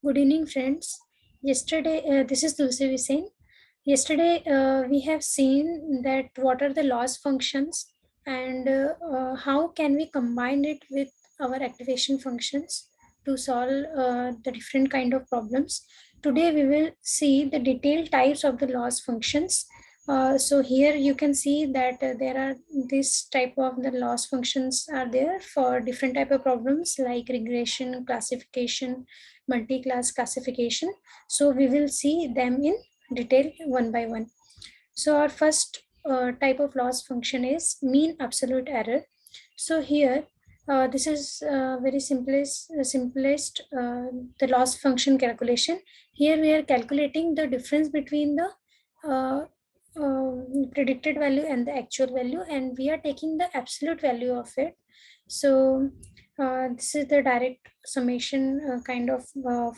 Good evening, friends. This is Tulsi Visain. Yesterday, we have seen that what are the loss functions and how can we combine it with our activation functions to solve the different kind of problems. Today, we will see the detailed types of the loss functions. So here you can see that there are this type of the loss functions are there for different type of problems like regression, classification, multi-class classification. So we will see them in detail one by one. So our first type of loss function is mean absolute error. So here, this is very simplest the loss function calculation. Here we are calculating the difference between the uh, predicted value and the actual value, and we are taking the absolute value of it. So this is the direct summation kind of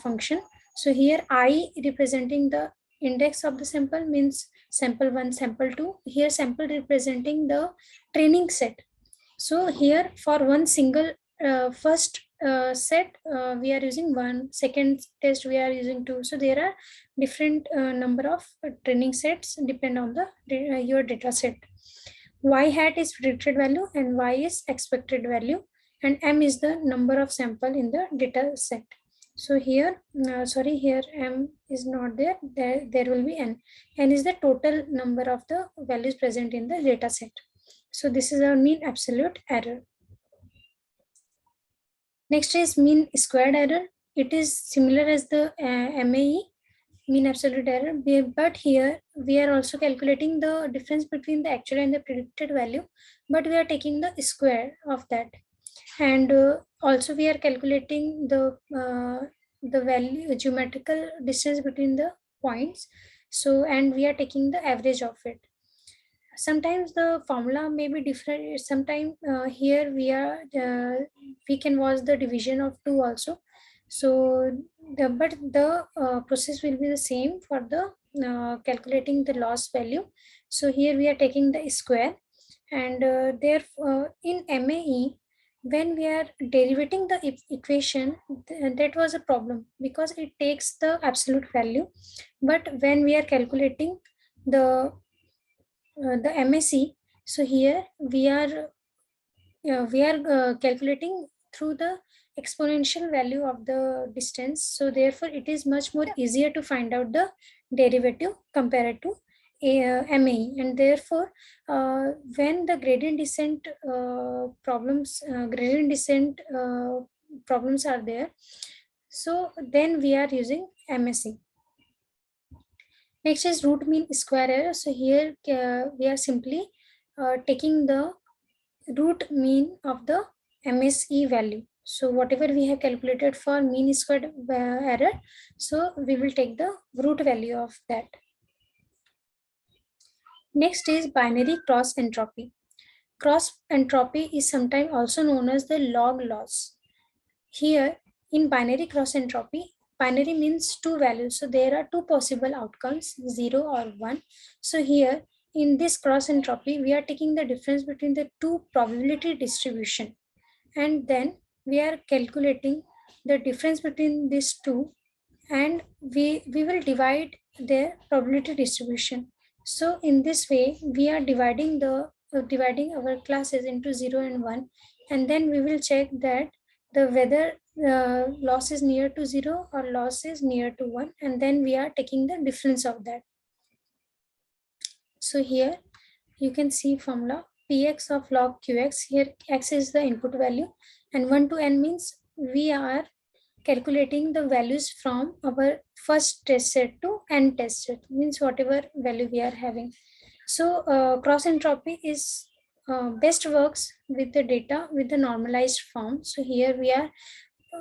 function. So here I representing the index of the sample means sample 1, sample 2. Here sample representing the training set. So here for one single first set we are using one, second test we are using two. So there are different number of training sets depend on the your data set. Y hat is predicted value and Y is expected value, and M is the number of sample in the data set. So here, here M is not there. There will be N. N is the total number of the values present in the data set. So this is our mean absolute error. Next is mean squared error. It is similar as the MAE, mean absolute error, but here we are also calculating the difference between the actual and the predicted value, but we are taking the square of that. And also we are calculating the value geometrical distance between the points. So, and we are taking the average of it. Sometimes the formula may be different. Sometimes here we can watch the division of 2 also. So but the process will be the same for the calculating the loss value. So here we are taking the square, and therefore in MAE when we are derivating the equation, that was a problem because it takes the absolute value. But when we are calculating the MSE, so here we are calculating through the exponential value of the distance. So therefore it is much more easier to find out the derivative compared to MAE, and therefore when the gradient descent problems are there, so then we are using MSE. Next is root mean square error. So here we are simply taking the root mean of the MSE value. So whatever we have calculated for mean squared error, so we will take the root value of that. Next is binary cross entropy. Cross entropy is sometimes also known as the log loss. Here in binary cross entropy, binary means two values. So there are two possible outcomes, 0 or 1. So here in this cross entropy, we are taking the difference between the two probability distribution, and then we are calculating the difference between these two, and we will divide their probability distribution. So in this way, we are dividing our classes into 0 and 1, and then we will check that the whether loss is near to 0 or loss is near to 1, and then we are taking the difference of that. So here you can see formula px of log qx. Here x is the input value, and 1 to n means we are calculating the values from our first test set to n test set, means whatever value we are having. So cross entropy is best works with the data with the normalized form. So here we are,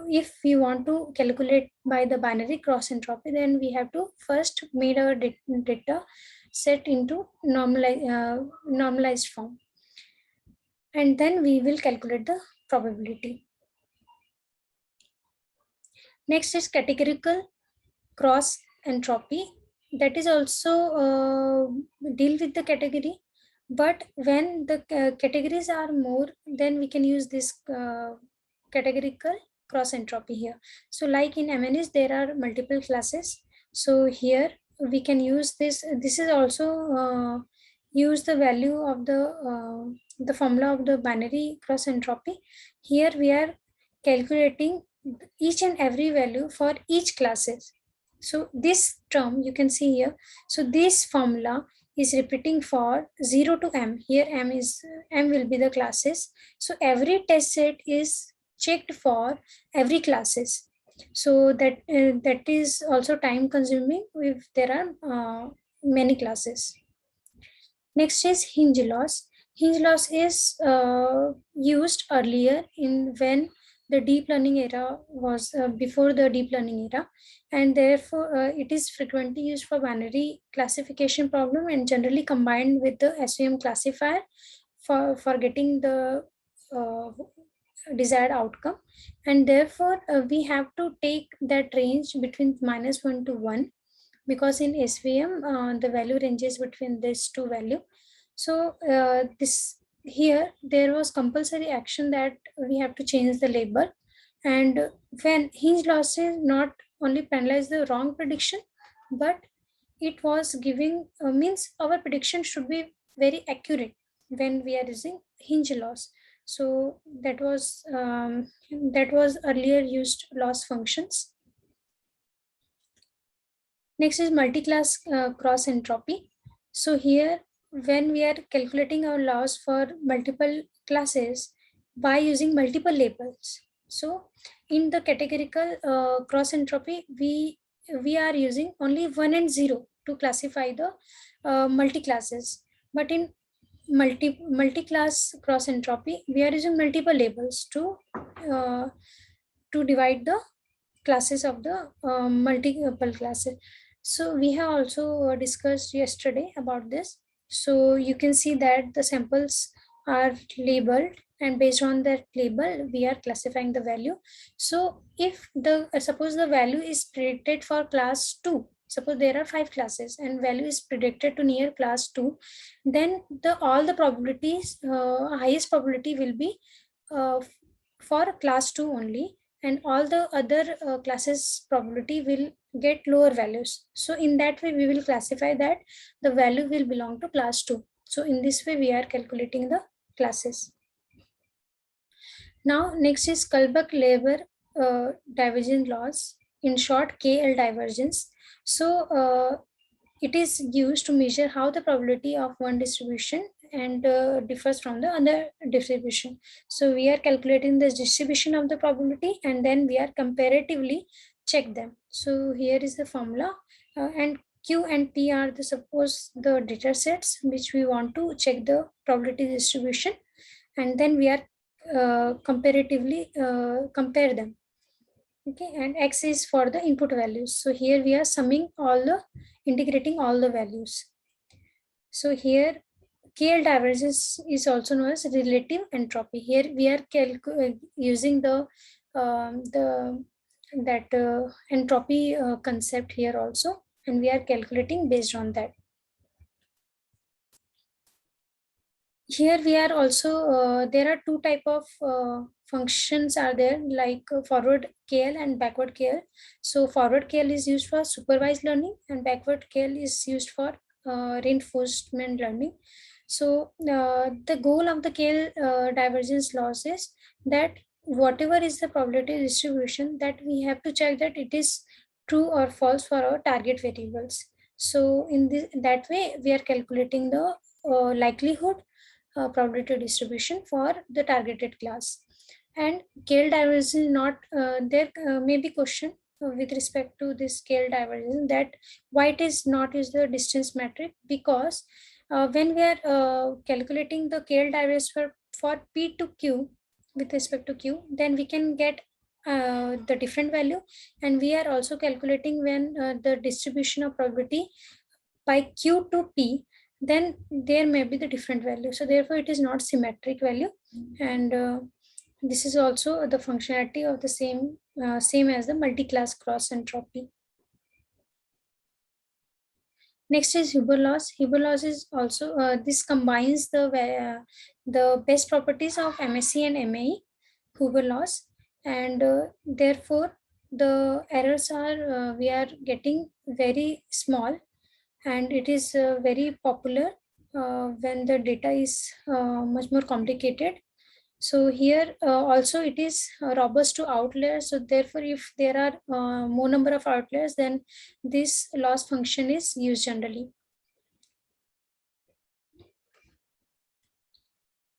if we want to calculate by the binary cross entropy, then we have to first made our data set into normalized form, and then we will calculate the probability. Next is categorical cross entropy. That is also deal with the category, but when the categories are more, then we can use this categorical cross entropy here. So like in MNEs, there are multiple classes. So here we can use this. This is also use the value of the formula of the binary cross entropy. Here we are calculating each and every value for each classes. So this term you can see here. So this formula is repeating for 0 to m. Here m will be the classes. So every test set is checked for every classes. So that is also time consuming if there are many classes. Next is hinge loss. Hinge loss is used earlier in when the deep learning era was before the deep learning era, and therefore it is frequently used for binary classification problem and generally combined with the SVM classifier for getting the uh, desired outcome. And therefore we have to take that range between -1 to 1, because in SVM the value ranges between these two value. So this here there was compulsory action that we have to change the label, and when hinge losses not only penalize the wrong prediction, but it was giving means our prediction should be very accurate when we are using hinge loss. So that was earlier used loss functions. Next is multi-class cross entropy. So here, when we are calculating our loss for multiple classes by using multiple labels. So in the categorical cross entropy, we are using only 1 and 0 to classify the multi-classes. But in multi-class cross entropy, we are using multiple labels uh, to divide the classes of the multiple classes. So we have also discussed yesterday about this. So you can see that the samples are labeled, and based on that label we are classifying the value. So if the suppose the value is predicted for class 2, suppose there are 5 classes and value is predicted to near class 2, then the all the probabilities highest probability will be uh, for class 2 only, and all the other classes probability will get lower values. So in that way we will classify that the value will belong to class 2. So in this way we are calculating the classes. Now next is Kullback-Leibler divergence loss, in short KL divergence. So it is used to measure how the probability of one distribution and differs from the other distribution. So we are calculating the distribution of the probability, and then we are comparatively check them. So here is the formula, and Q and P are the suppose the data sets which we want to check the probability distribution, and then we are comparatively compare them. Okay, and X is for the input values. So here we are summing all the integrating all the values. So here KL divergence is also known as relative entropy. Here we are using the that entropy concept here also, and we are calculating based on that. Here we are also there are two type of functions are there, like forward KL and backward KL. So forward KL is used for supervised learning, and backward KL is used for reinforcement learning. So the goal of the KL divergence loss is that whatever is the probability distribution, that we have to check that it is true or false for our target variables. So in that way we are calculating the likelihood probability distribution for the targeted class. And KL divergence is not there may be question with respect to this KL divergence, that why it is not is the distance metric, because when we are calculating the KL divergence for P to Q with respect to Q, then we can get the different value, and we are also calculating when the distribution of probability by Q to P, then there may be the different value. So therefore it is not symmetric value, and this is also the functionality of the same as the multi-class cross entropy. Next is Huber loss. Huber loss is also this combines the best properties of MSE and MAE, Huber loss, and therefore the errors are we are getting very small, and it is very popular when the data is much more complicated. So here also it is robust to outliers. So therefore, if there are more number of outliers, then this loss function is used generally.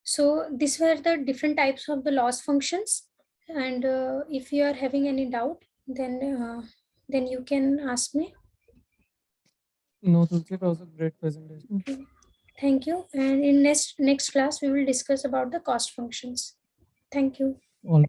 So these were the different types of the loss functions. And if you are having any doubt, then you can ask me. No, Tulsi, that was a great presentation. Okay. Thank you. And in next class, we will discuss about the cost functions. Thank you. All